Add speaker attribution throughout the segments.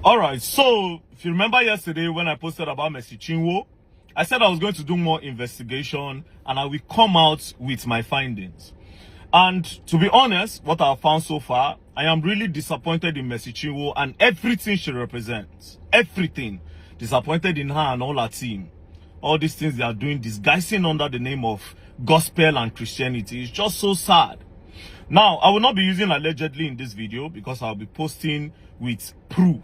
Speaker 1: All right, so if you remember yesterday when I posted about Mercy Chinwor, I said I was going to do more investigation and I will come out with my findings. And to be honest, what I've found so far, I am really disappointed in Mercy Chinwor and everything she represents. Everything. Disappointed in her and all her team. All these things they are doing, disguising under the name of gospel and Christianity. It's just so sad. Now, I will not be using allegedly in this video because I'll be posting with proof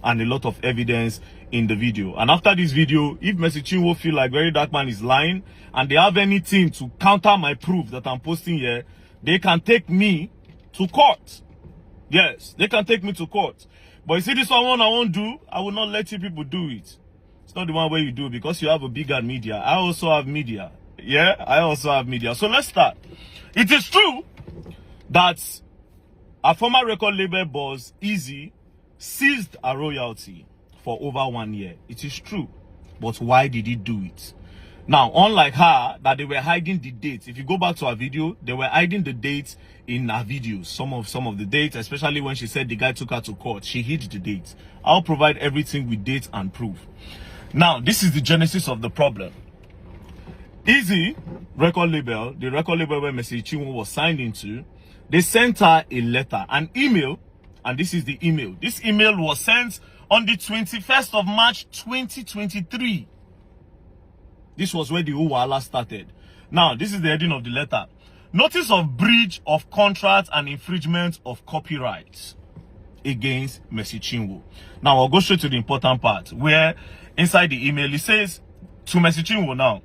Speaker 1: and a lot of evidence in the video. And after this video, if Mercy Chinwor feel like Verydarkblackman is lying and they have anything to counter my proof that I'm posting here, they can take me to court. Yes, they can take me to court. But you see this one I won't do, I will not let you people do it. It's not the one where you do because you have a bigger media. I also have media. Yeah, I also have media. So let's start. It is true that a former record label boss, Eezee, seized a royalty for over 1 year. It is true. But why did he do it? Now, unlike her, that they were hiding the dates. If you go back to her video, they were hiding the dates in her videos. Some of the dates, especially when she said the guy took her to court, she hid the dates. I'll provide everything with dates and proof. Now, this is the genesis of the problem. Eezee record label, the record label where Mercy Chinwor was signed into, they sent her a letter, an email, and this is the email. This email was sent on the 21st of March 2023. This was where the whole wahala started. Now, this is the heading of the letter. Notice of breach of contract and infringement of copyright against Mercy Chinwor. Now, I'll go straight to the important part where inside the email it says to Mercy Chinwor now,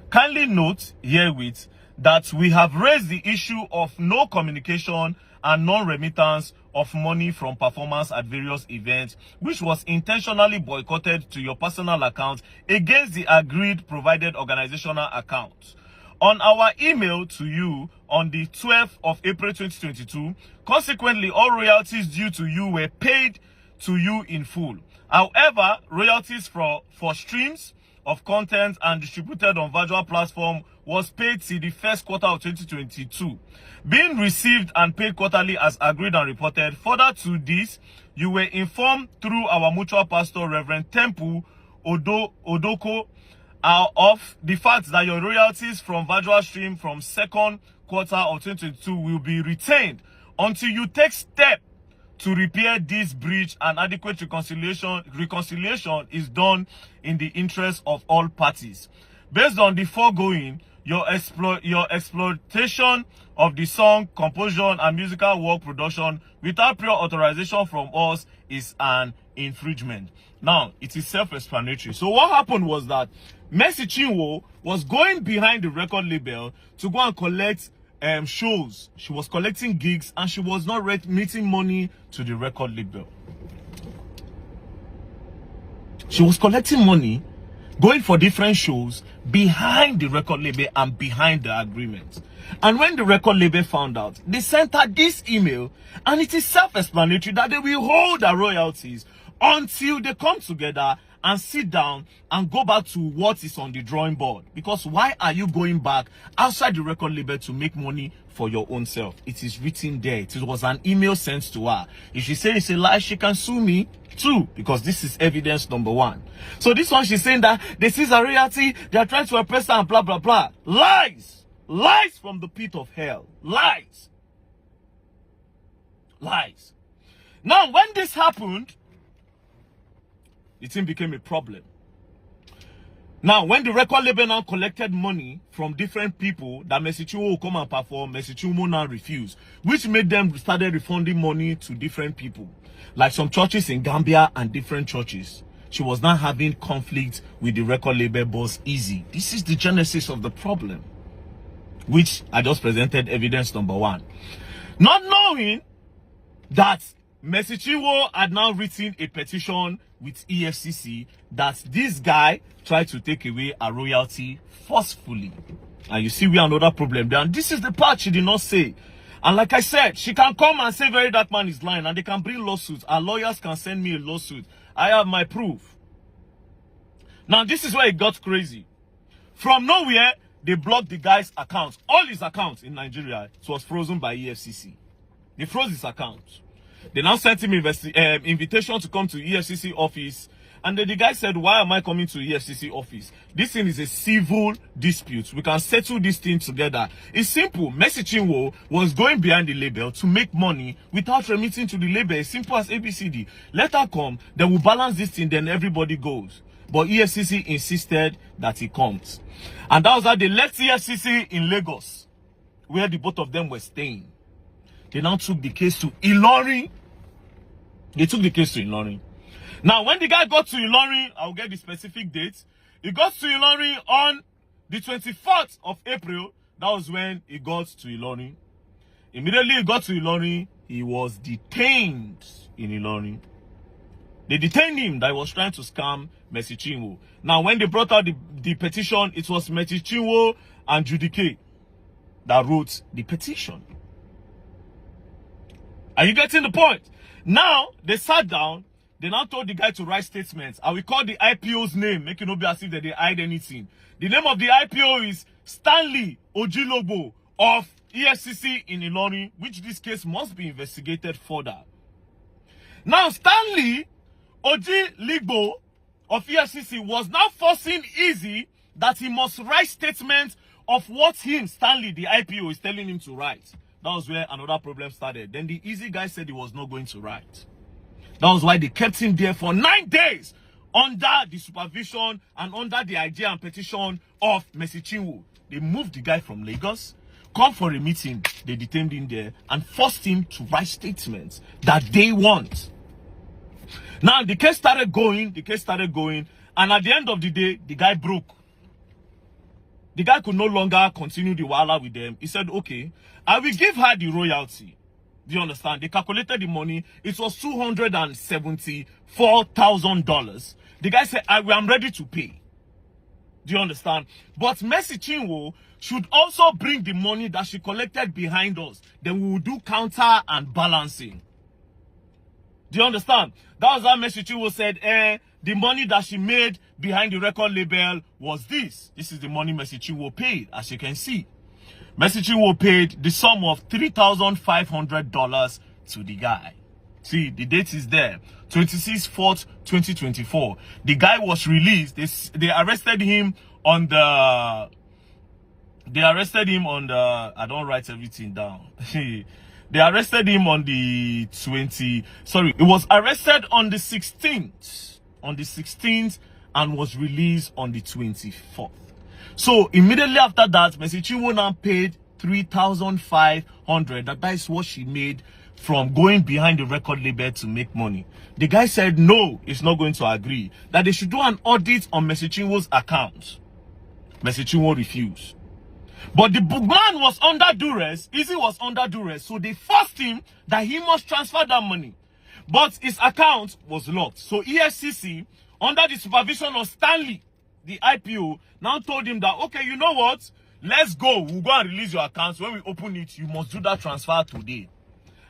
Speaker 1: kindly note herewith that we have raised the issue of no communication and non-remittance of money from performance at various events, which was intentionally boycotted to your personal account against the agreed provided organizational account. On our email to you on the 12th of April 2022, consequently, all royalties due to you were paid to you in full. However, royalties for streams of content and distributed on virtual platform was paid till the first quarter of 2022, being received and paid quarterly as agreed and reported. Further to this, you were informed through our mutual pastor, Reverend Temple Odoko, of the fact that your royalties from virtual stream from second quarter of 2022 will be retained until you take step to repair this breach, and adequate reconciliation is done in the interest of all parties. Based on the foregoing, your exploitation of the song, composition, and musical work production without prior authorization from us is an infringement. Now, it is self-explanatory. So what happened was that Mercy Chinwor was going behind the record label to go and collect shows. She was collecting gigs and she was not remitting money to the record label. She was collecting money, going for different shows behind the record label and behind the agreement. And when the record label found out, they sent her this email, and it is self-explanatory that they will hold her royalties until they come together and sit down and go back to what is on the drawing board. Because why are you going back outside the record label to make money for your own self? It is written there. It was an email sent to her. If she says it's a lie, she can sue me too, because this is evidence number one. So this one, she's saying that they seize a royalty, they are trying to oppress her and blah, blah, blah. Lies! Lies from the pit of hell. Lies. Lies. Now, when this happened, the thing became a problem. Now, when the record label now collected money from different people that Mercy Chinwor will come and perform, Mercy Chinwor now refused, which made them started refunding money to different people, like some churches in Gambia and different churches. She was now having conflict with the record label boss, Eezee. This is the genesis of the problem, which I just presented evidence number one. Not knowing that Mercy Chinwor had now written a petition with EFCC that this guy tried to take away a royalty forcefully. And you see we have another problem there. And this is the part she did not say. And like I said, she can come and say Verydarkblackman is lying and they can bring lawsuits. Our lawyers can send me a lawsuit. I have my proof. Now this is where it got crazy. From nowhere, they blocked the guy's account. All his accounts in Nigeria, it was frozen by EFCC. They froze his account. They now sent him invitation to come to EFCC office. And then the guy said, why am I coming to EFCC office? This thing is a civil dispute. We can settle this thing together. It's simple. Mercy Chinwor was going behind the label to make money without remitting to the label. As simple as ABCD. Let her come, then we'll balance this thing, then everybody goes. But EFCC insisted that he comes. And that was how they left EFCC in Lagos, where the both of them were staying. They now took the case to Ilorin. They took the case to Ilorin. Now, when the guy got to Ilorin, I'll get the specific date. He got to Ilorin on the 24th of April. That was when he got to Ilorin. Immediately he got to Ilorin, he was detained in Ilorin. They detained him that he was trying to scam Mercy Chinwor. Now, when they brought out the petition, it was Mercy Chinwor and Judy K that wrote the petition. Are you getting the point? Now, they sat down. They now told the guy to write statements. I will call the IPO's name, make it not be as if they hide anything. The name of the IPO is Stanley Ojilobo of EFCC in Ilorin, which this case must be investigated further. Now, Stanley Ojilobo of EFCC was now forcing Eezee that he must write statements of what him, Stanley, the IPO, is telling him to write. That was where another problem started. Then the Eezee guy said he was not going to write. That was why they kept him there for 9 days under the supervision and under the idea and petition of Mercy Chinwor. They moved the guy from Lagos, come for a meeting, they detained him there and forced him to write statements that they want. Now, the case started going, and at the end of the day, the guy broke. The guy could no longer continue the wala with them. He said, okay, I will give her the royalty. Do you understand? They calculated the money. It was $274,000. The guy said, I'm ready to pay. Do you understand? But Mercy Chinwor should also bring the money that she collected behind us. Then we will do counter and balancing. Do you understand? That was how Mercy Chinwor said, the money that she made behind the record label was this. This is the money Mercy Chinwor paid, as you can see. Mercy Chinwor paid the sum of $3,500 to the guy. See, the date is there. 26/4/2024. The guy was released. They arrested him on the... I don't write everything down. They arrested him on the 20... Sorry, it was arrested on the 16th. On the 16th and was released on the 24th. So immediately after that, Mercy Chinwor now paid $3,500. That is what she made from going behind the record label to make money. The guy said no, he's not going to agree. That they should do an audit on Mercy Chinwor's account. Mercy Chinwor refused. But the man was under duress. Eezee was under duress. So they forced him that he must transfer that money. But his account was locked. So EFCC, under the supervision of Stanley, the IPO, now told him that, okay, you know what? Let's go. We'll go and release your account. When we open it, you must do that transfer today.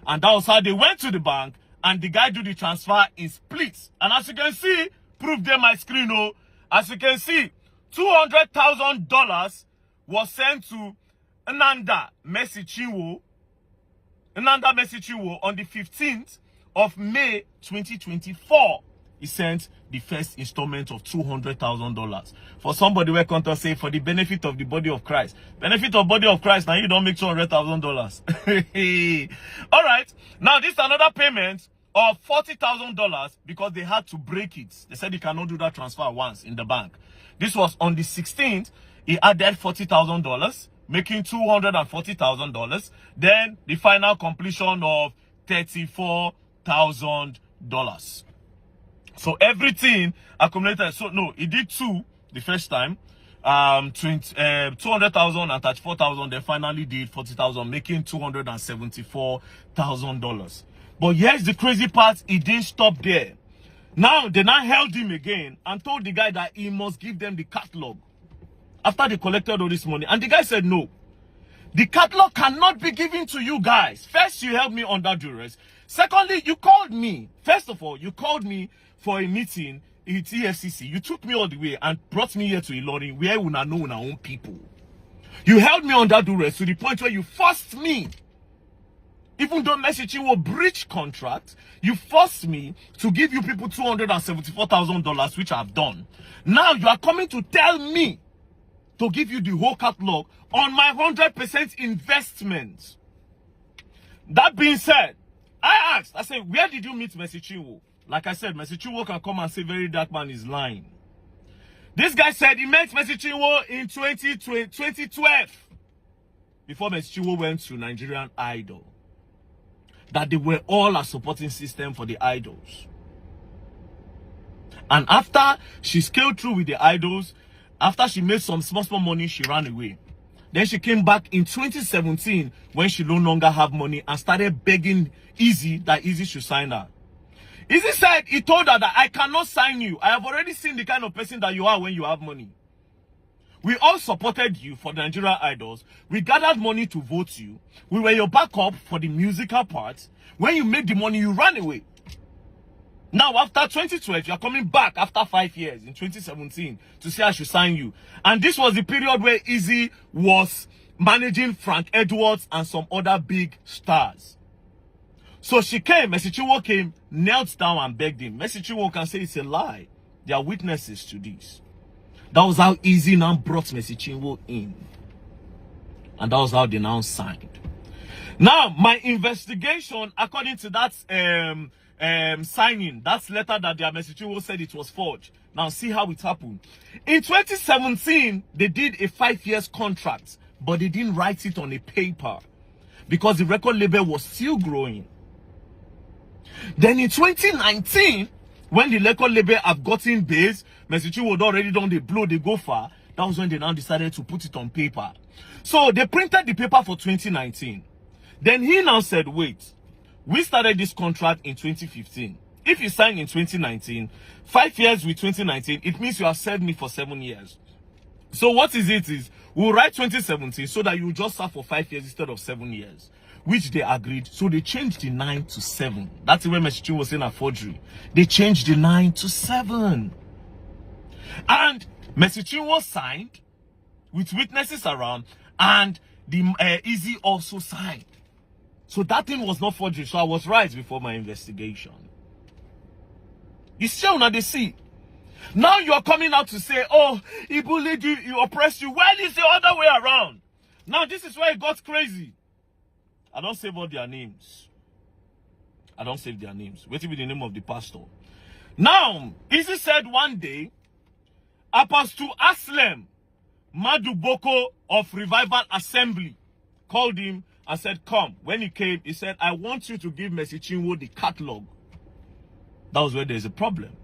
Speaker 1: And that was how they went to the bank and the guy do the transfer in splits. And as you can see, proof there my screen, oh, as you can see, $200,000 was sent to Ananda Mercy Chinwor on the 15th of May 2024. He sent the first installment of $200,000. For somebody where contact say for the benefit of the body of Christ. Benefit of body of Christ, now you don't make $200,000. All right. Now this is another payment of $40,000 because they had to break it. They said they cannot do that transfer once in the bank. This was on the 16th. He added $40,000, making $240,000. Then the final completion of $34,000. So everything accumulated. So no, he did two the first time, 200,000 and 34,000. Then finally did 40,000, making $274,000. But here's the crazy part: he didn't stop there. Now they now held him again and told the guy that he must give them the catalog after they collected all this money. And the guy said no. The catalog cannot be given to you guys. First, you held me under duress. Secondly, you called me. First of all, you called me for a meeting at EFCC. You took me all the way and brought me here to Ilorin, where we know our own people. You held me under duress to the point where you forced me Even though Mercy Chinwor breached contract, you forced me to give you people $274,000, which I've done. Now you are coming to tell me to give you the whole catalog on my 100% investment. That being said, I asked, I said, where did you meet Mercy Chinwor? Like I said, Mercy Chinwor can come and say Verydarkman is lying. This guy said he met Mercy Chinwor in 2012. Before Mercy Chinwor went to Nigerian Idol. That they were all a supporting system for the idols. And after she scaled through with the idols, after she made some small money, she ran away. Then she came back in 2017 when she no longer had money and started begging Eezee that Eezee should sign her. Eezee said he told her that I cannot sign you. I have already seen the kind of person that you are when you have money. We all supported you for the Nigerian Idols. We gathered money to vote you. We were your backup for the musical part. When you made the money, you ran away. Now, after 2012, you are coming back after 5 years in 2017 to say I should sign you. And this was the period where Eezee was managing Frank Edwards and some other big stars. So she came, Mercy Chinwor came, knelt down and begged him. Mercy Chinwor can say it's a lie. There are witnesses to this. That was how Eezee now brought Mercy Chinwor in. And that was how they now signed. Now, my investigation, according to that signing, that letter that their Mercy Chinwor said it was forged. Now, see how it happened. In 2017, they did a 5 years contract, but they didn't write it on a paper because the record label was still growing. Then in 2019, when the record label have gotten base, Mercy Chinwor already done the blow, they go far. That was when they now decided to put it on paper. So they printed the paper for 2019. Then he now said, wait, we started this contract in 2015. If you sign in 2019, 5 years with 2019, it means you have served me for 7 years. So what is it is, we'll write 2017 so that you just serve for 5 years instead of 7 years. Which they agreed. So they changed the 9 to 7. That's when Mercy Chinwor was saying a forgery. They changed the 9 to 7. And Mercy Chinwor signed with witnesses around, and the Eezee also signed. So that thing was not forgery. So I was right before my investigation. You still not the see. Now you are coming out to say, oh, he bullied you, he oppressed you. Well, it's the other way around. Now this is where it got crazy. I don't save all their names. I don't save their names. Wait till be the name of the pastor. Now, Eezee said one day, Apostle Aslem Maduboko of Revival Assembly called him and said, come. When he came, he said, I want you to give Mercy Chinwor the catalog. That was where there's a problem.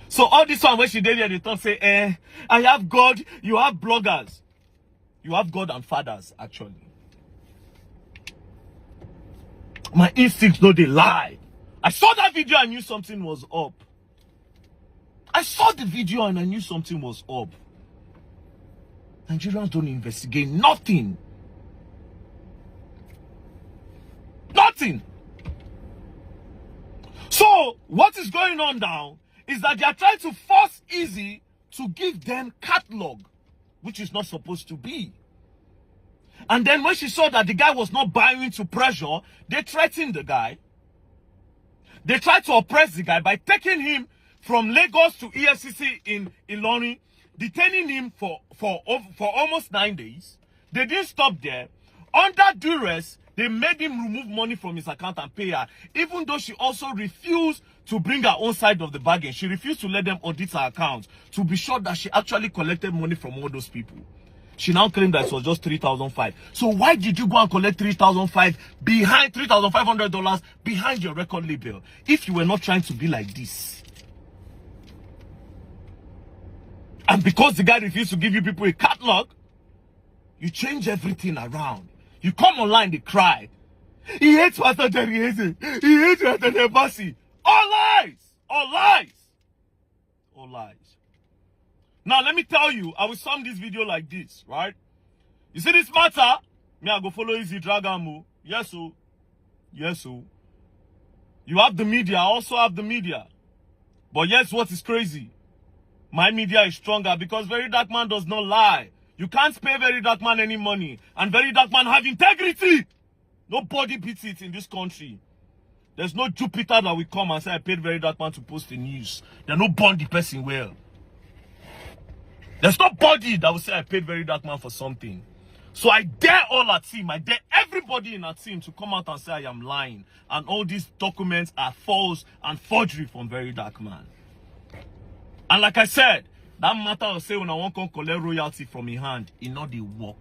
Speaker 1: So all this one, when she did it, they thought, say, I have God, you have bloggers. You have God and fathers, actually. My instincts know they lie. I saw that video and knew something was up. I saw the video and I knew something was up. Nigerians don't investigate nothing. Nothing. So, what is going on now is that they are trying to force Eezee to give them catalog, which is not supposed to be. And then when she saw that the guy was not buying into pressure, they threatened the guy. They tried to oppress the guy by taking him from Lagos to EFCC in Ilorin, detaining him for almost 9 days. They didn't stop there. Under duress, they made him remove money from his account and pay her, even though she also refused to bring her own side of the bargain. She refused to let them audit her account to be sure that she actually collected money from all those people. She now claimed that it was just $3,500. So why did you go and collect $3,500 behind $3,500 behind your record label if you were not trying to be like this? And because the guy refused to give you people a catalog, you change everything around. You come online, they cry. He hates Pastor Jerry Eezee. He hates Pastor Nebasi. All lies! All lies! All lies. Now, let me tell you, I will sum this video like this, right? You see this matter? Me, I go follow Eezee Dragamu. Yes, so. Yes, so. You have the media, I also have the media. But yes, what is crazy? My media is stronger because Verydarkman does not lie. You can't pay Verydarkman any money. And Verydarkman have integrity. Nobody beats it in this country. There's no Jupiter that will come and say, I paid Verydarkman to post the news. They're not born the person well. There's nobody that will say, I paid Verydarkman for something. So I dare all our team, I dare everybody in our team to come out and say I am lying. And all these documents are false and forgery from Verydarkman. And like I said, that matter of say when I want to collect royalty from your hand, it not the work.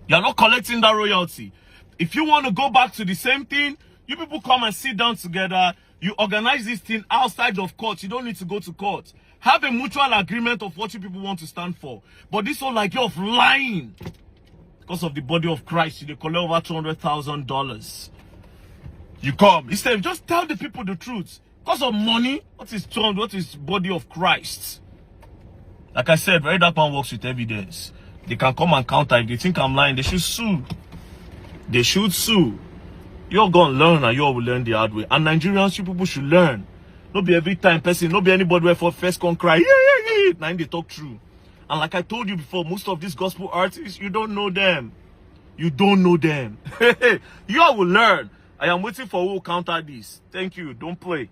Speaker 1: You're not collecting that royalty. If you want to go back to the same thing, you people come and sit down together. You organize this thing outside of court. You don't need to go to court. Have a mutual agreement of what you people want to stand for. But this whole idea of lying, because of the body of Christ, you collect over $200,000. You come. Instead, just tell the people the truth. Because of money, what is body of Christ? Like I said, Verydarkman works with evidence. They can come and counter. If they think I'm lying, they should sue. They should sue. You're going to learn and you all will learn the hard way. And Nigerians, you people should learn. Not be every time person, not be anybody where for first can cry. Yeah. Now they talk true. And like I told you before, most of these gospel artists, you don't know them. You don't know them. You all will learn. I am waiting for who will counter this. Thank you. Don't play.